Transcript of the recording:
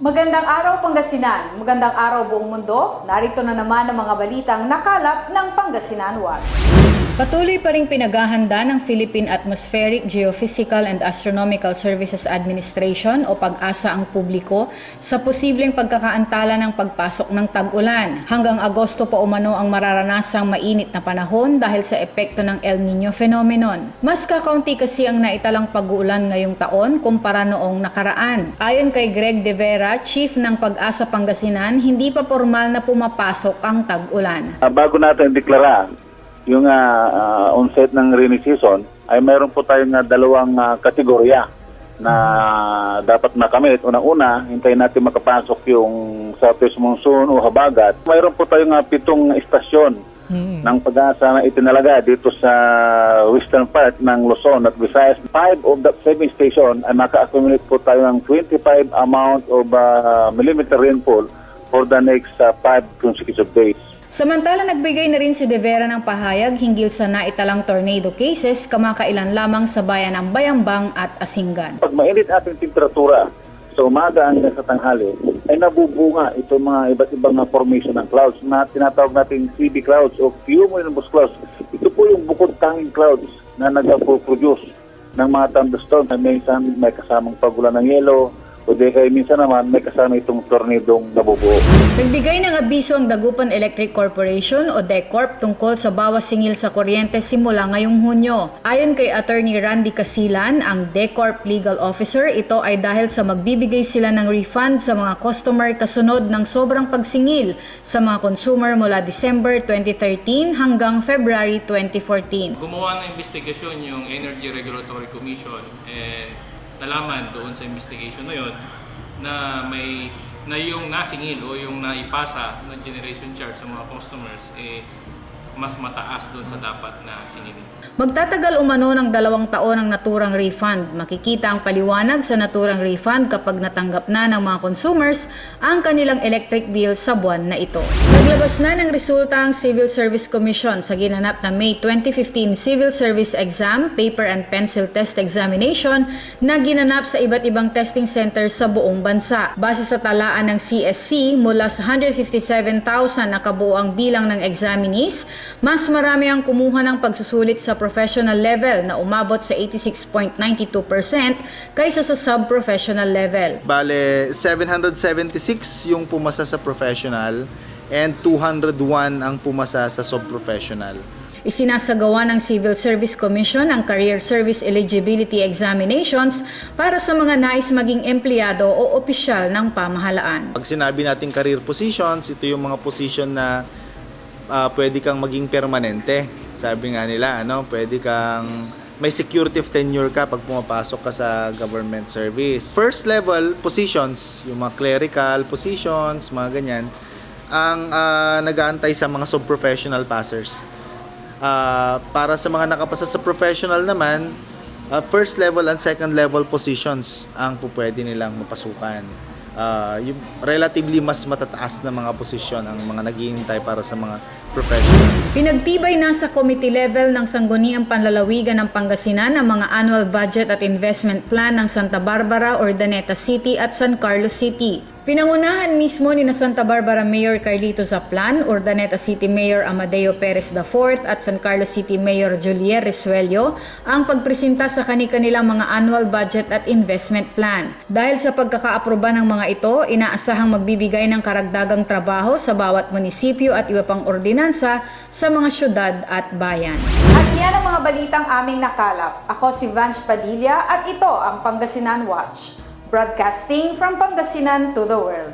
Magandang araw Pangasinan, magandang araw buong mundo. Narito na naman ang mga balitang nakalap ng Pangasinan Watch. Patuloy pa ring pinaghahanda ng Philippine Atmospheric, Geophysical and Astronomical Services Administration o PAG-ASA ang publiko sa posibleng pagkakaantala ng pagpasok ng tag-ulan. Hanggang Agosto pa umano ang mararanasang mainit na panahon dahil sa epekto ng El Niño phenomenon. Mas kakaunti kasi ang naitalang pag-uulan ngayong taon kumpara noong nakaraan. Ayon kay Greg De Vera, Chief ng PAG-ASA Pangasinan, hindi pa formal na pumapasok ang tag-ulan. Bago natin deklara yung onset ng rainy season, ay mayroon po tayong dalawang kategorya na dapat makamit. Unang-una, hintayin natin makapasok yung southwest monsoon o habagat. Mayroon po tayong 7 istasyon ng PAG-ASA na itinalaga dito sa western part ng Luzon at Visayas. 5 of that 7 station ay maka-accumulate po tayo ng 25 amount of millimeter rainfall for the next 5 consecutive days. Samantala, nagbigay na rin si De Vera ng pahayag hinggil sa naitalang tornado cases kamakailan lamang sa bayan ng Bayambang at Asingan. Pag mainit ating temperatura sa umaga hanggang sa tanghali, ay nabubunga itong mga iba't ibang formation ng clouds na tinatawag natin CB clouds o cumulonimbus clouds. Ito po yung bukod tanging clouds na nag-produce ng mga thunderstorms na minsan may kasamang pagulan ng yelo, o di kaya minsan naman may kasama itong tornadong nabubuo. Nagbigay ng abiso ang Dagupan Electric Corporation o DECORP tungkol sa bawas singil sa kuryente simula ngayong Hunyo. Ayon kay Attorney Randy Casilan, ang DECORP Legal Officer, ito ay dahil sa magbibigay sila ng refund sa mga customer kasunod ng sobrang pagsingil sa mga consumer mula December 2013 hanggang February 2014. Gumawa ng investigasyon yung Energy Regulatory Commission and nalaman doon sa investigation na yun na yung nasingil o yung naipasa na generation charge sa mga customers mas mataas doon sa dapat na singilin. Magtatagal umano ng 2 taon ang naturang refund. Makikita ang paliwanag sa naturang refund kapag natanggap na ng mga consumers ang kanilang electric bill sa buwan na ito. Naglabas na ng resulta ang Civil Service Commission sa ginanap na May 2015 Civil Service Exam, Paper and Pencil Test Examination na ginanap sa iba't ibang testing centers sa buong bansa. Base sa talaan ng CSC, mula sa 157,000 na kabuuang bilang ng examinees, mas marami ang kumuha ng pagsusulit sa professional level na umabot sa 86.92% kaysa sa sub-professional level. Bale, 776 yung pumasa sa professional and 201 ang pumasa sa sub-professional. Isinasagawa ng Civil Service Commission ang Career Service Eligibility Examinations para sa mga nais maging empleyado o opisyal ng pamahalaan. Pag sinabi natin career positions, ito yung mga position na pwede kang maging permanente. Sabi nga nila, pwede kang may security of tenure ka pag pumapasok ka sa government service. First level positions, yung mga clerical positions, mga ganyan, ang nag-aantay sa mga sub-professional passers. Para sa mga nakapasa sa professional naman, first level and second level positions ang pwede nilang mapasukan. Yung relatively mas matataas na mga posisyon ang mga naghihintay para sa mga professional. Pinagtibay na sa committee level ng Sangguniang Panlalawigan ng Pangasinan ang mga annual budget at investment plan ng Santa Barbara, Urdaneta City at San Carlos City. Pinangunahan mismo ni Santa Barbara Mayor Carlito Zaplan, Urdaneta City Mayor Amadeo Perez IV at San Carlos City Mayor Julier Resuello ang pagpresenta sa kani-kanilang mga annual budget at investment plan. Dahil sa pagkakaaproba ng mga ito, inaasahang magbibigay ng karagdagang trabaho sa bawat munisipyo at iba pang ordinansa sa mga syudad at bayan. At yan ang mga balitang aming nakalap. Ako si Vange Padilla at ito ang Pangasinan Watch. Broadcasting from Pangasinan to the world.